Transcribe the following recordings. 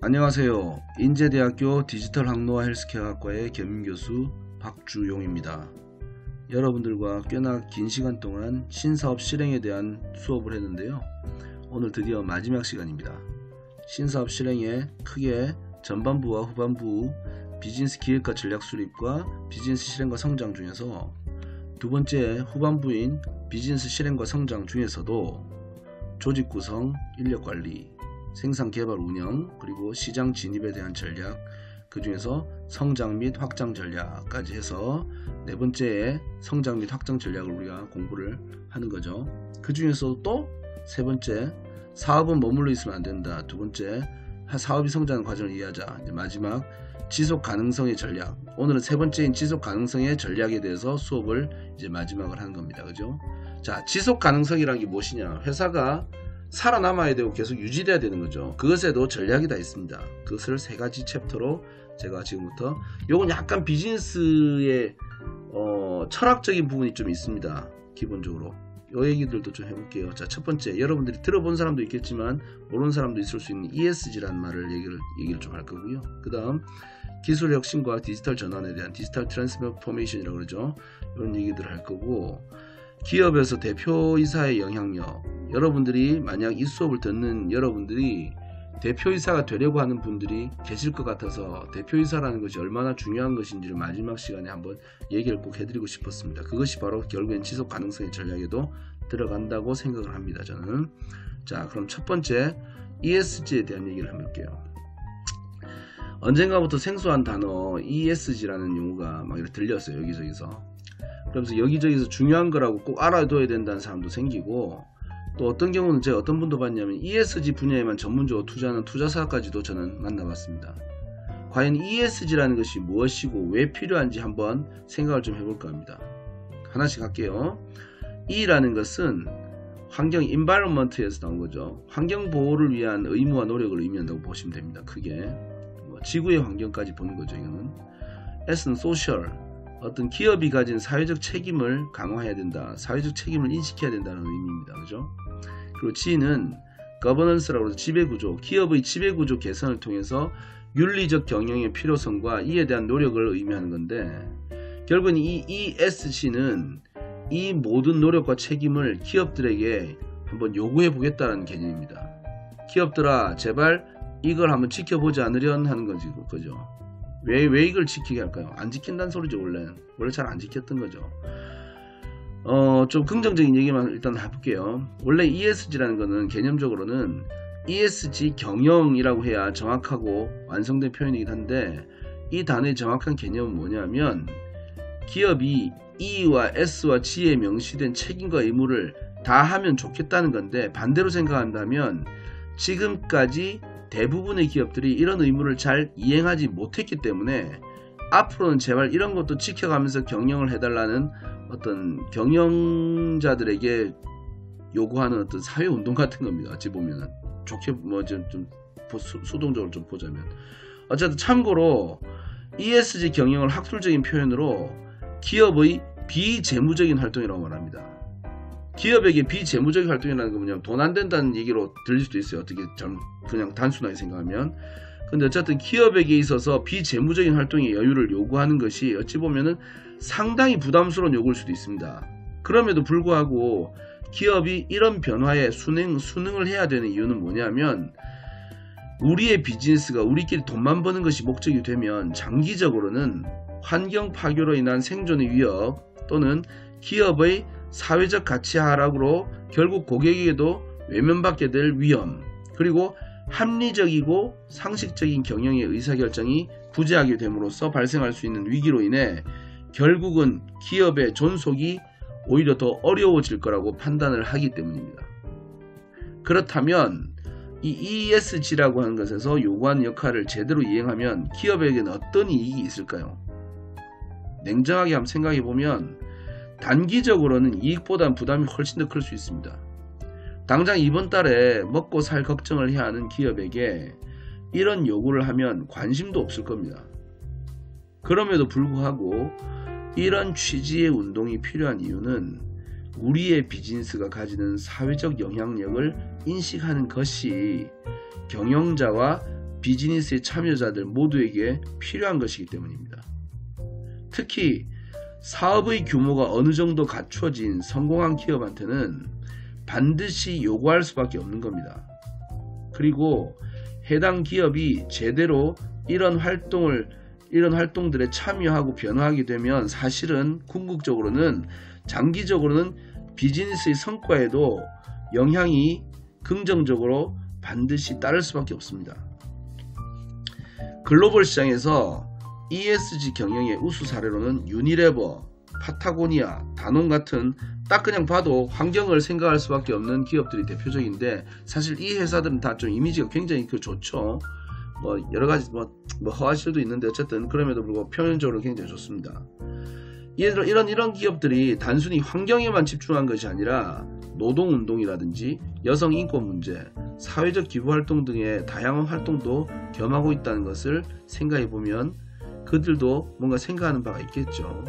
안녕하세요. 인제대학교 디지털 항로화 헬스케어학과의 겸임교수 박주용입니다. 여러분들과 꽤나 긴 시간 동안 신사업 실행에 대한 수업을 했는데요. 오늘 드디어 마지막 시간입니다. 신사업 실행에 크게 전반부와 후반부 비즈니스 기획과 전략 수립과 비즈니스 실행과 성장 중에서 두 번째 후반부인 비즈니스 실행과 성장 중에서도 조직 구성, 인력 관리, 생산 개발 운영, 그리고 시장 진입에 대한 전략, 그 중에서 성장 및 확장 전략까지 해서 네 번째에 성장 및 확장 전략을 우리가 공부를 하는 거죠. 그 중에서도 또 세 번째, 사업은 머물러 있으면 안 된다. 두 번째, 사업이 성장하는 과정을 이해하자. 이제 마지막, 지속 가능성의 전략. 오늘은 세 번째인 지속 가능성의 전략에 대해서 수업을 이제 마지막을 하는 겁니다. 그죠? 자, 지속 가능성이란 게 무엇이냐? 회사가 살아남아야 되고 계속 유지돼야 되는 거죠. 그것에도 전략이 다 있습니다. 그것을 세 가지 챕터로 제가 지금부터, 요건 약간 비즈니스의 철학적인 부분이 좀 있습니다. 기본적으로 요 얘기들도 좀 해볼게요. 자, 첫 번째, 여러분들이 들어본 사람도 있겠지만 모르는 사람도 있을 수 있는 ESG라는 말을 얘기를 좀 할 거고요. 그 다음 기술 혁신과 디지털 전환에 대한 디지털 트랜스포메이션이라고 그러죠. 이런 얘기들을 할 거고, 기업에서 대표이사의 영향력, 여러분들이 만약 이 수업을 듣는 여러분들이 대표이사가 되려고 하는 분들이 계실 것 같아서 대표이사라는 것이 얼마나 중요한 것인지를 마지막 시간에 한번 얘기를 꼭 해드리고 싶었습니다. 그것이 바로 결국엔 지속 가능성의 전략에도 들어간다고 생각을 합니다, 저는. 자, 그럼 첫 번째 ESG에 대한 얘기를 해볼게요. 언젠가부터 생소한 단어 ESG라는 용어가 막 이렇게 들렸어요, 여기저기서. 그러면서 여기저기서 중요한 거라고 꼭 알아둬야 된다는 사람도 생기고, 또 어떤 경우는 제가 어떤 분도 봤냐면 ESG 분야에만 전문적으로 투자하는 투자사까지도 저는 만나봤습니다. 과연 ESG라는 것이 무엇이고 왜 필요한지 한번 생각을 좀 해볼까 합니다. 하나씩 할게요. E라는 것은 환경, environment에서 나온 거죠. 환경 보호를 위한 의무와 노력을 의미한다고 보시면 됩니다. 크게 지구의 환경까지 보는 거죠. 이거는. S는 social, 어떤 기업이 가진 사회적 책임을 강화해야 된다. 사회적 책임을 인식해야 된다는 의미입니다. 그죠? 그리고 G는 governance라고 해서 지배구조, 기업의 지배구조 개선을 통해서 윤리적 경영의 필요성과 이에 대한 노력을 의미하는 건데, 결국은 이 ESG는 이 모든 노력과 책임을 기업들에게 한번 요구해 보겠다는 개념입니다. 기업들아, 제발 이걸 한번 지켜보지 않으련 하는 거지, 그죠? 왜 이걸 지키게 할까요? 안 지킨다는 소리죠. 원래 잘 안 지켰던 거죠. 좀 긍정적인 얘기만 일단 해볼게요. 원래 ESG라는 거는 개념적으로는 ESG 경영이라고 해야 정확하고 완성된 표현이긴 한데, 이 단어의 정확한 개념은 뭐냐면 기업이 E와 S와 G에 명시된 책임과 의무를 다 하면 좋겠다는 건데, 반대로 생각한다면 지금까지 대부분의 기업들이 이런 의무를 잘 이행하지 못했기 때문에 앞으로는 제발 이런 것도 지켜가면서 경영을 해달라는 어떤 경영자들에게 요구하는 어떤 사회운동 같은 겁니다. 어찌 보면은 좋게 좀 수동적으로 좀 보자면. 어쨌든 참고로 ESG 경영을 학술적인 표현으로 기업의 비재무적인 활동이라고 말합니다. 기업에게 비재무적인 활동이라는 건 뭐냐면 돈 안 된다는 얘기로 들릴 수도 있어요. 어떻게 그냥 단순하게 생각하면. 근데 어쨌든 기업에게 있어서 비재무적인 활동의 여유를 요구하는 것이 어찌 보면은 상당히 부담스러운 요구일 수도 있습니다. 그럼에도 불구하고 기업이 이런 변화에 순응을 해야 되는 이유는 뭐냐면, 우리의 비즈니스가 우리끼리 돈만 버는 것이 목적이 되면 장기적으로는 환경 파괴로 인한 생존의 위협 또는 기업의 사회적 가치 하락으로 결국 고객에게도 외면받게 될 위험, 그리고 합리적이고 상식적인 경영의 의사결정이 부재하게 됨으로써 발생할 수 있는 위기로 인해 결국은 기업의 존속이 오히려 더 어려워질 거라고 판단을 하기 때문입니다. 그렇다면 이 ESG라고 하는 것에서 요구하는 역할을 제대로 이행하면 기업에게는 어떤 이익이 있을까요? 냉정하게 한번 생각해 보면 단기적으로는 이익보다는 부담이 훨씬 더 클 수 있습니다. 당장 이번 달에 먹고 살 걱정을 해야 하는 기업에게 이런 요구를 하면 관심도 없을 겁니다. 그럼에도 불구하고 이런 취지의 운동이 필요한 이유는 우리의 비즈니스가 가지는 사회적 영향력을 인식하는 것이 경영자와 비즈니스의 참여자들 모두에게 필요한 것이기 때문입니다. 특히 사업의 규모가 어느 정도 갖추어진 성공한 기업한테는 반드시 요구할 수밖에 없는 겁니다. 그리고 해당 기업이 제대로 이런 활동들에 참여하고 변화하게 되면 사실은 궁극적으로는 장기적으로는 비즈니스의 성과에도 영향이 긍정적으로 반드시 따를 수밖에 없습니다. 글로벌 시장에서 ESG 경영의 우수 사례로는 유니레버, 파타고니아, 다논 같은 딱 그냥 봐도 환경을 생각할 수밖에 없는 기업들이 대표적인데, 사실 이 회사들은 다 좀 이미지가 굉장히 좋죠. 뭐 여러가지 뭐 허하실도 있는데 어쨌든 그럼에도 불구하고 표면적으로 굉장히 좋습니다. 이런 기업들이 단순히 환경에만 집중한 것이 아니라 노동운동이라든지 여성인권 문제, 사회적 기부활동 등의 다양한 활동도 겸하고 있다는 것을 생각해보면 그들도 뭔가 생각하는 바가 있겠죠.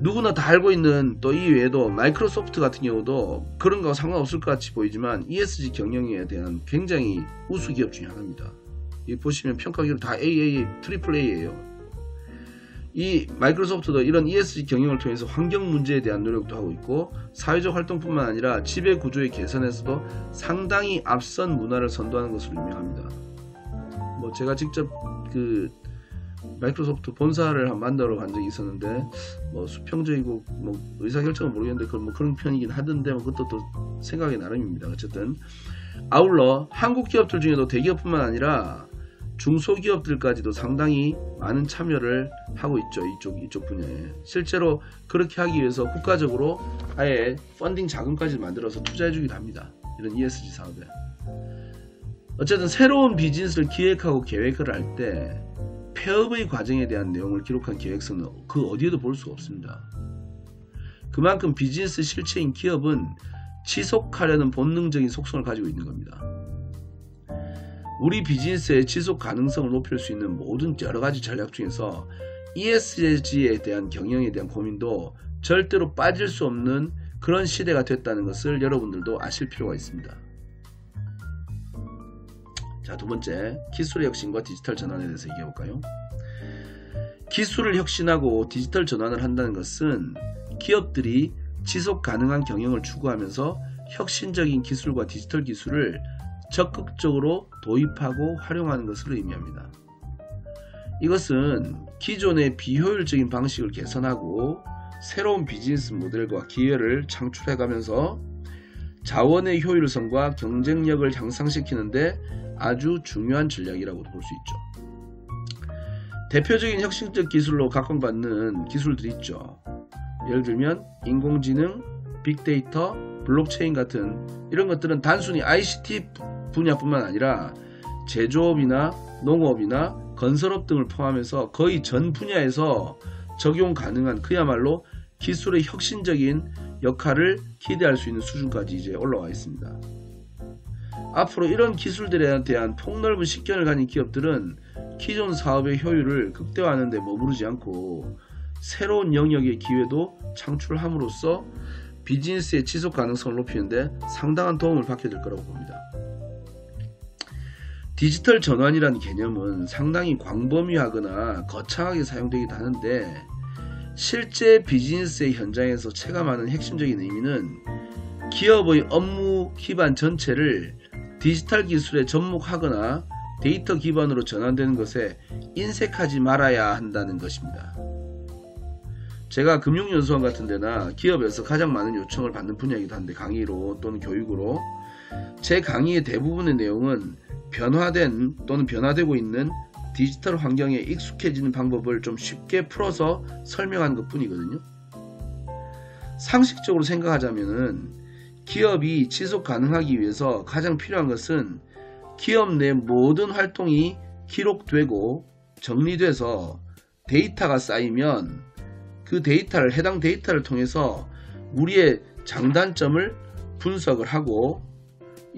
누구나 다 알고 있는 또 이 외에도 마이크로소프트 같은 경우도 그런 거와 상관없을 것 같이 보이지만 ESG 경영에 대한 굉장히 우수 기업 중에 하나입니다. 여기 보시면 평가기로 다 AA, 트리플 A예요. 이 마이크로소프트도 이런 ESG 경영을 통해서 환경 문제에 대한 노력도 하고 있고, 사회적 활동뿐만 아니라 지배 구조의 개선에서도 상당히 앞선 문화를 선도하는 것으로 유명합니다. 뭐 제가 직접 그 마이크로소프트 본사를 한번 만나러 간 적이 있었는데, 뭐 수평적이고 뭐 의사결정은 모르겠는데 뭐 그런 편이긴 하던데, 뭐 그것도 또 생각이 나름입니다. 어쨌든 아울러 한국 기업들 중에도 대기업뿐만 아니라 중소기업들까지도 상당히 많은 참여를 하고 있죠. 이쪽 분야에. 실제로 그렇게 하기 위해서 국가적으로 아예 펀딩 자금까지 만들어서 투자해주기도 합니다. 이런 ESG 사업에. 어쨌든 새로운 비즈니스를 기획하고 계획을 할 때 폐업의 과정에 대한 내용을 기록한 계획서는 그 어디에도 볼 수가 없습니다. 그만큼 비즈니스 실체인 기업은 지속하려는 본능적인 속성을 가지고 있는 겁니다. 우리 비즈니스의 지속 가능성을 높일 수 있는 모든 여러가지 전략 중에서 ESG에 대한 경영에 대한 고민도 절대로 빠질 수 없는 그런 시대가 됐다는 것을 여러분들도 아실 필요가 있습니다. 자, 두 번째, 기술의 혁신과 디지털 전환에 대해서 얘기해 볼까요? 기술을 혁신하고 디지털 전환을 한다는 것은 기업들이 지속 가능한 경영을 추구하면서 혁신적인 기술과 디지털 기술을 적극적으로 도입하고 활용하는 것을 의미합니다. 이것은 기존의 비효율적인 방식을 개선하고 새로운 비즈니스 모델과 기회를 창출해가면서 자원의 효율성과 경쟁력을 향상시키는데 아주 중요한 전략이라고 볼 수 있죠. 대표적인 혁신적 기술로 각광받는 기술들이 있죠. 예를 들면 인공지능, 빅데이터, 블록체인 같은 이런 것들은 단순히 ICT 분야뿐만 아니라 제조업이나 농업이나 건설업 등을 포함해서 거의 전 분야에서 적용 가능한 그야말로 기술의 혁신적인 역할을 기대할 수 있는 수준까지 이제 올라와 있습니다. 앞으로 이런 기술들에 대한 폭넓은 식견을 가진 기업들은 기존 사업의 효율을 극대화하는 데 머무르지 않고 새로운 영역의 기회도 창출함으로써 비즈니스의 지속 가능성을 높이는 데 상당한 도움을 받게 될 거라고 봅니다. 디지털 전환이라는 개념은 상당히 광범위하거나 거창하게 사용되기도 하는데, 실제 비즈니스의 현장에서 체감하는 핵심적인 의미는 기업의 업무 기반 전체를 디지털 기술에 접목하거나 데이터 기반으로 전환되는 것에 인색하지 말아야 한다는 것입니다. 제가 금융연수원 같은 데나 기업에서 가장 많은 요청을 받는 분야이기도 한데, 강의로 또는 교육으로 제 강의의 대부분의 내용은 변화된 또는 변화되고 있는 디지털 환경에 익숙해지는 방법을 좀 쉽게 풀어서 설명하는 것 뿐이거든요. 상식적으로 생각하자면은 기업이 지속 가능하기 위해서 가장 필요한 것은 기업 내 모든 활동이 기록되고 정리돼서 데이터가 쌓이면 그 데이터를, 해당 데이터를 통해서 우리의 장단점을 분석을 하고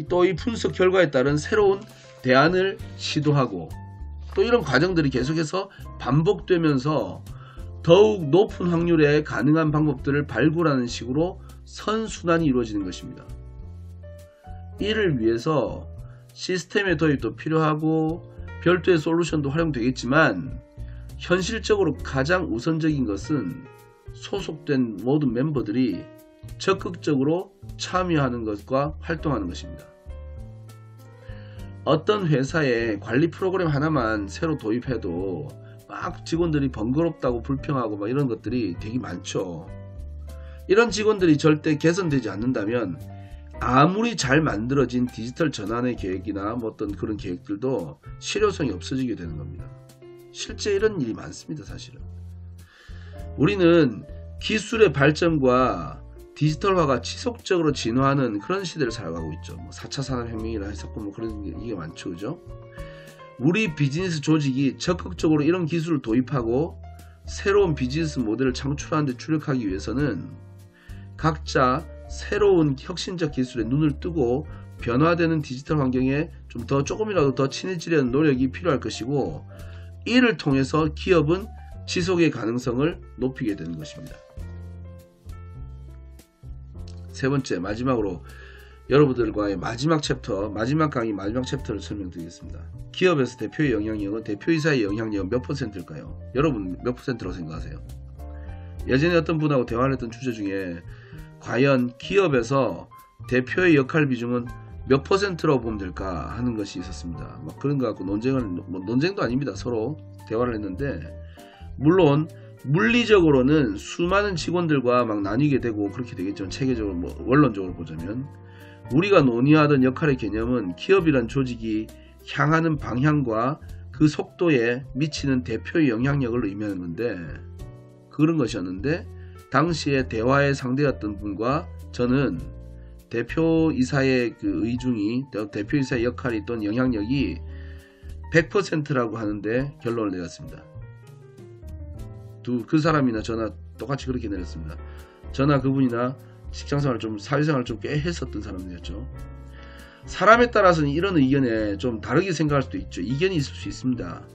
또 이 분석 결과에 따른 새로운 대안을 시도하고, 또 이런 과정들이 계속해서 반복되면서 더욱 높은 확률의 가능한 방법들을 발굴하는 식으로 선순환이 이루어지는 것입니다. 이를 위해서 시스템의 도입도 필요하고 별도의 솔루션도 활용되겠지만 현실적으로 가장 우선적인 것은 소속된 모든 멤버들이 적극적으로 참여하는 것과 활동하는 것입니다. 어떤 회사에 관리 프로그램 하나만 새로 도입해도 막 직원들이 번거롭다고 불평하고 막 이런 것들이 되게 많죠. 이런 직원들이 절대 개선되지 않는다면 아무리 잘 만들어진 디지털 전환의 계획이나 뭐 어떤 그런 계획들도 실효성이 없어지게 되는 겁니다. 실제 이런 일이 많습니다. 사실은 우리는 기술의 발전과 디지털화가 지속적으로 진화하는 그런 시대를 살아가고 있죠. 뭐 4차 산업혁명이라 했었고 뭐 그런 게 많죠. 그죠? 우리 비즈니스 조직이 적극적으로 이런 기술을 도입하고 새로운 비즈니스 모델을 창출하는 데 주력하기 위해서는 각자 새로운 혁신적 기술에 눈을 뜨고 변화되는 디지털 환경에 조금이라도 더 친해지려는 노력이 필요할 것이고, 이를 통해서 기업은 지속의 가능성을 높이게 되는 것입니다. 세 번째, 마지막으로 여러분들과의 마지막 챕터, 마지막 강의 마지막 챕터를 설명드리겠습니다. 기업에서 대표의 영향력은, 대표이사의 영향력은 몇 %일까요? 여러분 몇 %라고 생각하세요? 예전에 어떤 분하고 대화를 했던 주제 중에 과연 기업에서 대표의 역할 비중은 몇 %라고 보면 될까 하는 것이 있었습니다. 막 그런 거 갖고 논쟁도 아닙니다. 서로 대화를 했는데, 물론 물리적으로는 수많은 직원들과 막 나뉘게 되고 그렇게 되겠죠. 체계적으로 원론적으로 보자면 우리가 논의하던 역할의 개념은 기업이란 조직이 향하는 방향과 그 속도에 미치는 대표의 영향력을 의미하는 건데, 그런 것이었는데, 당시에 대화의 상대였던 분과 저는 대표이사의 그 의중이, 대표이사의 역할이 또는 영향력이 100%라고 하는데 결론을 내렸습니다. 그 사람이나 저나 똑같이 그렇게 내렸습니다. 저나 그분이나 직장생활을 좀, 사회생활을 좀 꽤 했었던 사람들이었죠. 사람에 따라서는 이런 의견에 좀 다르게 생각할 수도 있죠. 이견이 있을 수 있습니다.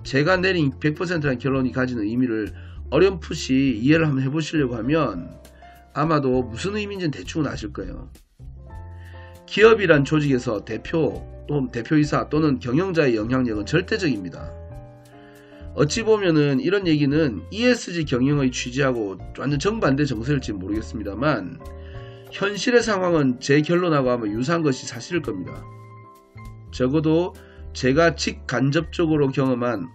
제가 내린 100%라는 결론이 가지는 의미를 어렴풋이 이해를 한번 해보시려고 하면 아마도 무슨 의미인지는 대충은 아실 거예요. 기업이란 조직에서 대표 또는 대표이사 또는 경영자의 영향력은 절대적입니다. 어찌 보면은 이런 얘기는 ESG 경영의 취지하고 완전 정반대 정서일지 모르겠습니다만, 현실의 상황은 제 결론하고 아마 유사한 것이 사실일 겁니다. 적어도 제가 직간접적으로 경험한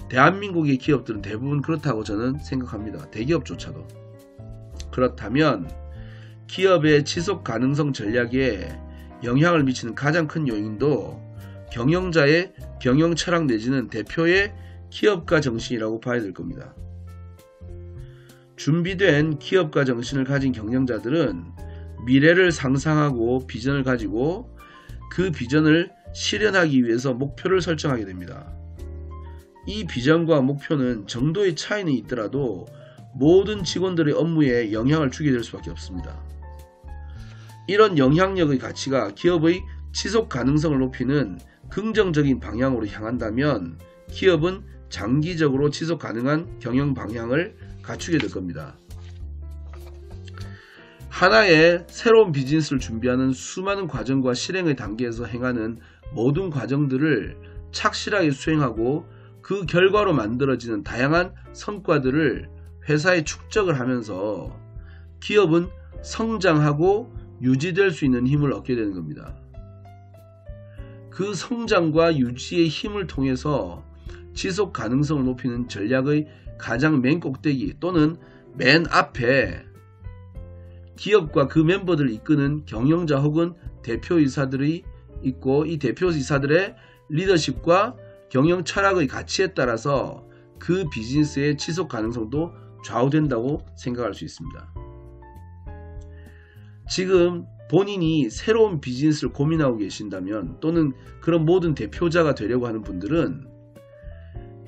대한민국의 기업들은 대부분 그렇다고 저는 생각합니다. 대기업조차도. 그렇다면 기업의 지속 가능성 전략에 영향을 미치는 가장 큰 요인도 경영자의 경영 철학 내지는 대표의 기업가 정신이라고 봐야 될 겁니다. 준비된 기업가 정신을 가진 경영자들은 미래를 상상하고 비전을 가지고 그 비전을 실현하기 위해서 목표를 설정하게 됩니다. 이 비전과 목표는 정도의 차이는 있더라도 모든 직원들의 업무에 영향을 주게 될 수밖에 없습니다. 이런 영향력의 가치가 기업의 지속 가능성을 높이는 긍정적인 방향으로 향한다면 기업은 장기적으로 지속 가능한 경영 방향을 갖추게 될 겁니다. 하나의 새로운 비즈니스를 준비하는 수많은 과정과 실행의 단계에서 행하는 모든 과정들을 착실하게 수행하고 그 결과로 만들어지는 다양한 성과들을 회사에 축적을 하면서 기업은 성장하고 유지될 수 있는 힘을 얻게 되는 겁니다. 그 성장과 유지의 힘을 통해서 지속 가능성을 높이는 전략의 가장 맨 꼭대기 또는 맨 앞에 기업과 그 멤버들을 이끄는 경영자 혹은 대표이사들이 있고, 이 대표이사들의 리더십과 경영 철학의 가치에 따라서 그 비즈니스의 지속 가능성도 좌우된다고 생각할 수 있습니다. 지금 본인이 새로운 비즈니스를 고민하고 계신다면, 또는 그런 모든 대표자가 되려고 하는 분들은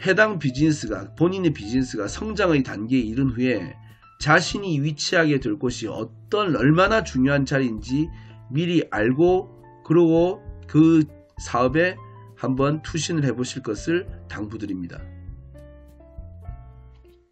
해당 비즈니스가, 본인의 비즈니스가 성장의 단계에 이른 후에 자신이 위치하게 될 곳이 얼마나 중요한 자리인지 미리 알고, 그리고 그 사업에 한번 투신을 해보실 것을 당부드립니다.